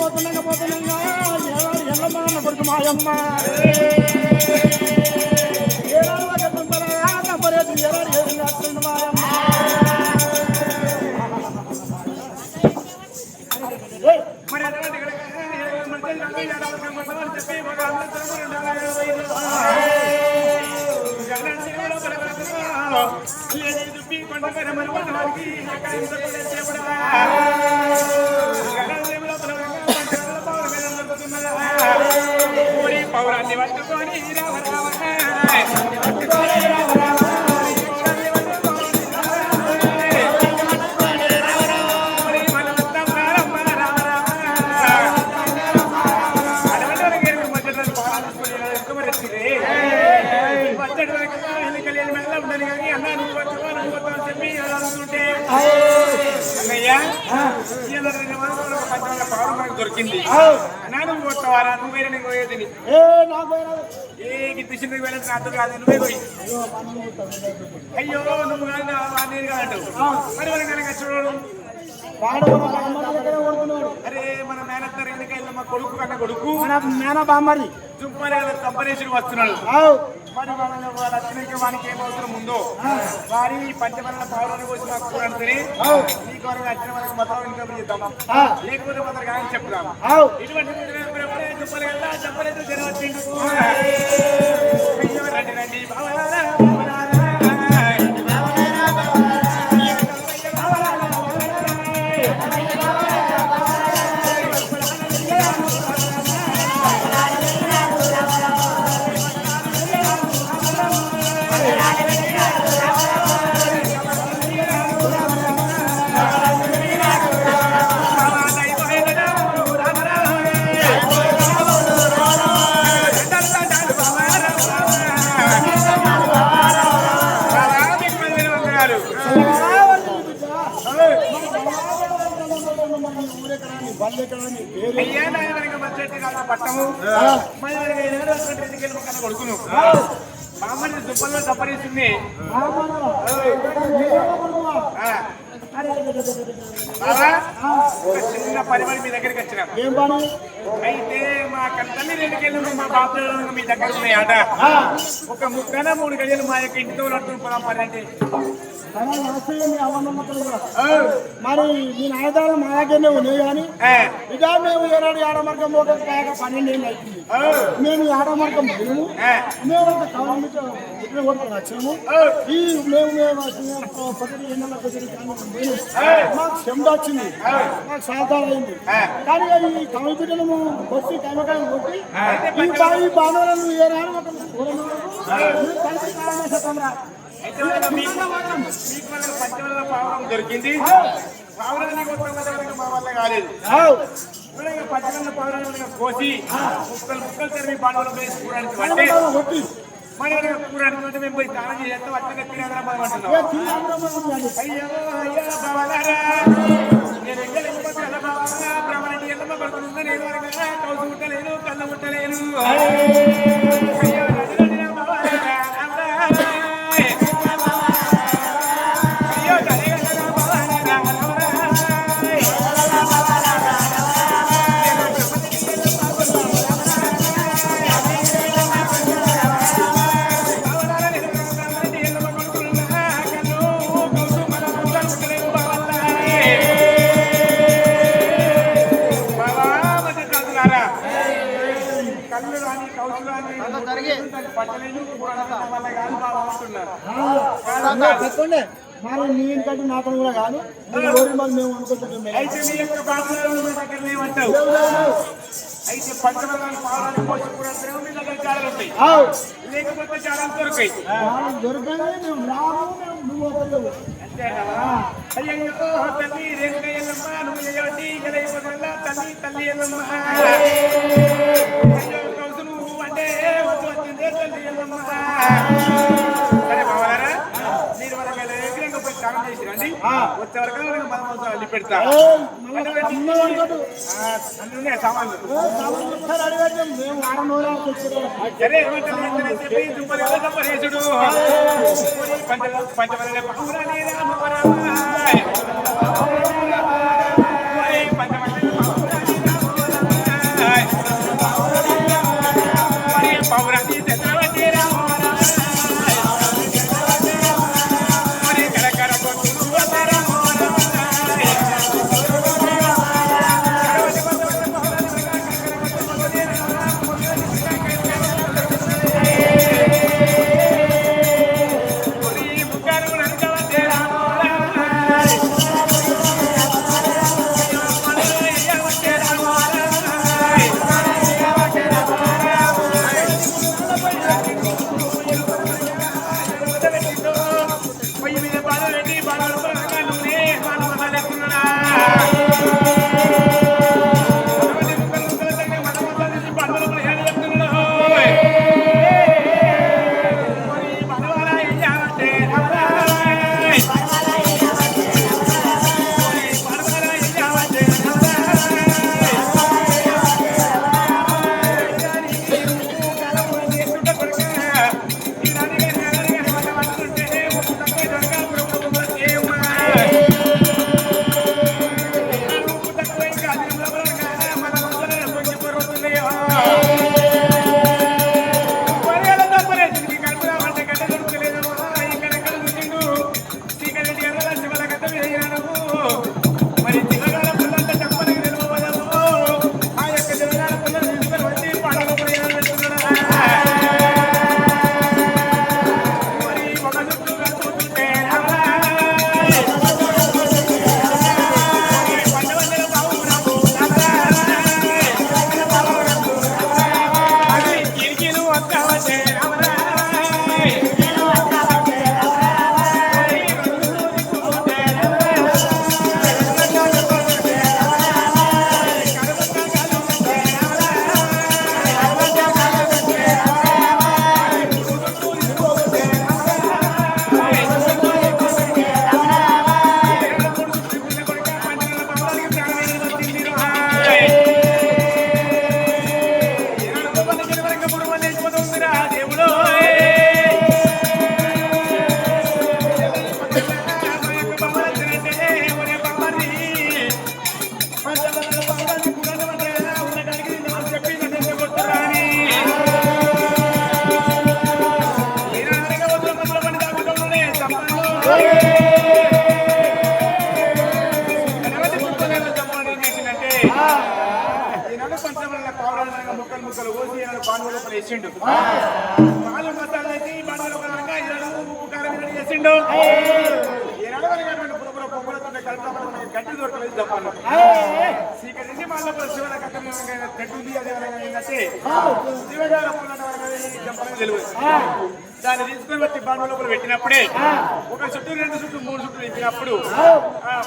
పోతున్నాగా ఎల్లమ్మ కొడుకు మాయమ్మ పౌరాన్ని పట్టుకొని దొరికింది నాను కొట్టవారా నువ్వే నీకు పోయేది ఏ గిట్టింది వెళ్ళి నాతో కాదు నువ్వే పోయి అయ్యో నువ్వు కానీ నేను కాదంటావు మరి మన కనుక చూడడు అరే మన మేనత్తర్ ఎందుకైనా మా కొడుకు కన్నా కొడుకు మేన బామ్మది చుమ్మరి కంపెనీసుడు వస్తున్నాడు మరి వచ్చినాక వానికి ఏం అవసరం ఉందో వారి పంచమల్ల పౌరాన్ని వచ్చి నాకు కూరంటే నీకు వచ్చిన మనకు మొత్తం ఇన్కమ్ చేద్దామా లేకపోతే మొదలు కానీ చెప్తాము ఇటువంటి చెప్పలేదు జనం వచ్చిండు రండి రండి పట్టము కొడుకును బామ్మని దుప్పల్లో తప్పరిస్తుంది చిన్న పరిమాణం మీ దగ్గరికి వచ్చిన అయితే మా తల్లి రెండుకెళ్ళి మా బాబు మీ దగ్గర ఉన్నాయి ఆట ఒక ముక్కన 3 గడియలు మా యొక్క ఇంటితో నడుతున్నా పరండి మరి మీ నాయదాలు మా దగ్గరనే ఉన్నాయి కానీ ఇక మేము ఏనాడు ఆడమార్గం పోతే 12 ఏళ్ళు అవుతుంది మేము ఆడమార్గం పోయాము మేము ఒక కవర్ వచ్చాము ఈ మేము మాకు చెంద వచ్చింది మాకు సాధారణ అయింది కానీ ఈ కవి బిడ్డలు కొట్టి కమకాయలు కొట్టి ఈ బాణాలను ఏనాడు ఒక దొరికింది మా వల్ల కాలేదు పచ్చగల్ల పౌరాలు కోసి ముక్కలు తెరిమి బాణాలు వేసి కూడానికి పట్టి మన కూడానికి మేము పోయి స్నానం చేస్తాం అట్లా తినేద్దాం అంటున్నాం అయ్యో అయ్యా బావాలారా నేను ఎక్కడ బ్రాహ్మణి ఎల్లమ్మ పడుతున్నా నేను కౌసు ముట్టలేను కళ్ళ ముట్టలేను చెప్పండి మరి నీ ఇంకంటే నాతో కూడా కాదు మేము అనుకుంటున్నాం అయితే పంచమరాలు పావురాలు పోసి కూడా మీ దగ్గర చాలాలు ఉంటాయి లేకపోతే చాలా దొరికాయి అయ్యో తల్లి రేణుక ఎల్లమ్మ నువ్వు తల్లి తల్లి ఎల్లమ్మ అయ్యో కౌసు నువ్వు అంటే వచ్చిందే తల్లి ఎల్లమ్మ సరే బావారా మీరు మన దగ్గర పోయి స్నానం చేసి రండి వచ్చే వరకు మనం అల్లి పెడతా అన్నీ సామాన్లు సరే చెప్పేసుడు పంచవల్ల పంచవల్ల పౌరాణి చంద్రవతి రామోరా మరి కరకర కొట్టుడు రామోరా ముక్కలు కోసి బాణువుల వేసిండు పాలు మసాలా వేసి బాణువుల ఉప్పు కారం చేసిండు గట్టి దొరకలేదు చెప్పాలి ఇక్కడ నుంచి మళ్ళీ శివల గట్టి ఉంది అదే ఏంటంటే శివగాల చెప్పాలని తెలియదు దాన్ని తీసుకొని వచ్చి బాణువుల లోపల పెట్టినప్పుడే ఒక చుట్టూ 2 చుట్టూ 3 చుట్టూ ఇచ్చినప్పుడు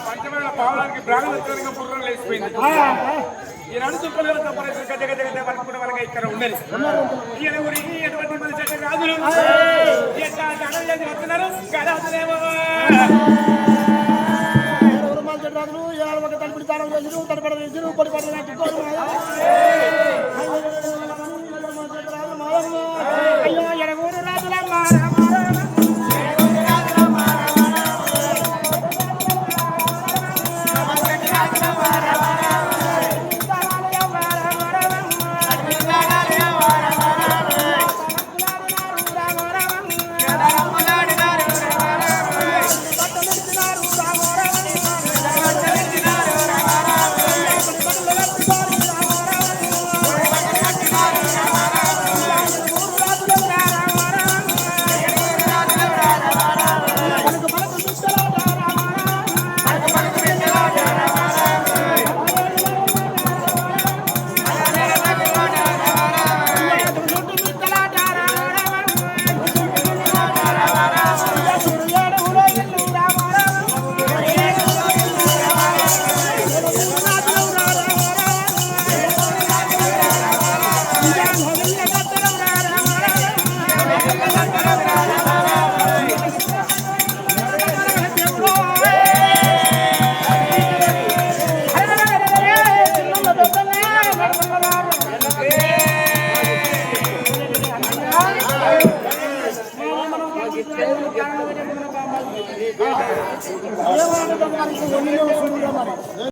పంచమైన పావులానికి బ్రాహ్మణ పుర్రం లేచిపోయింది ఈ 2 చుక్కలు తప్పలేదు గడ్డ గడ్డ గడ్డ పడుకున్న వాళ్ళకి ఇక్కడ ఉండదు ఈయన ఊరికి ఎటువంటి మంది చెట్టు రాజులు ఎట్లా దానం చేసి వస్తున్నారు గదాదులేమో రాజులు ఒక తలుపుడు దానం చేసి తడపడ వేసి పొడి పడ అయ్యో ఎడగూరు రాజులమ్మ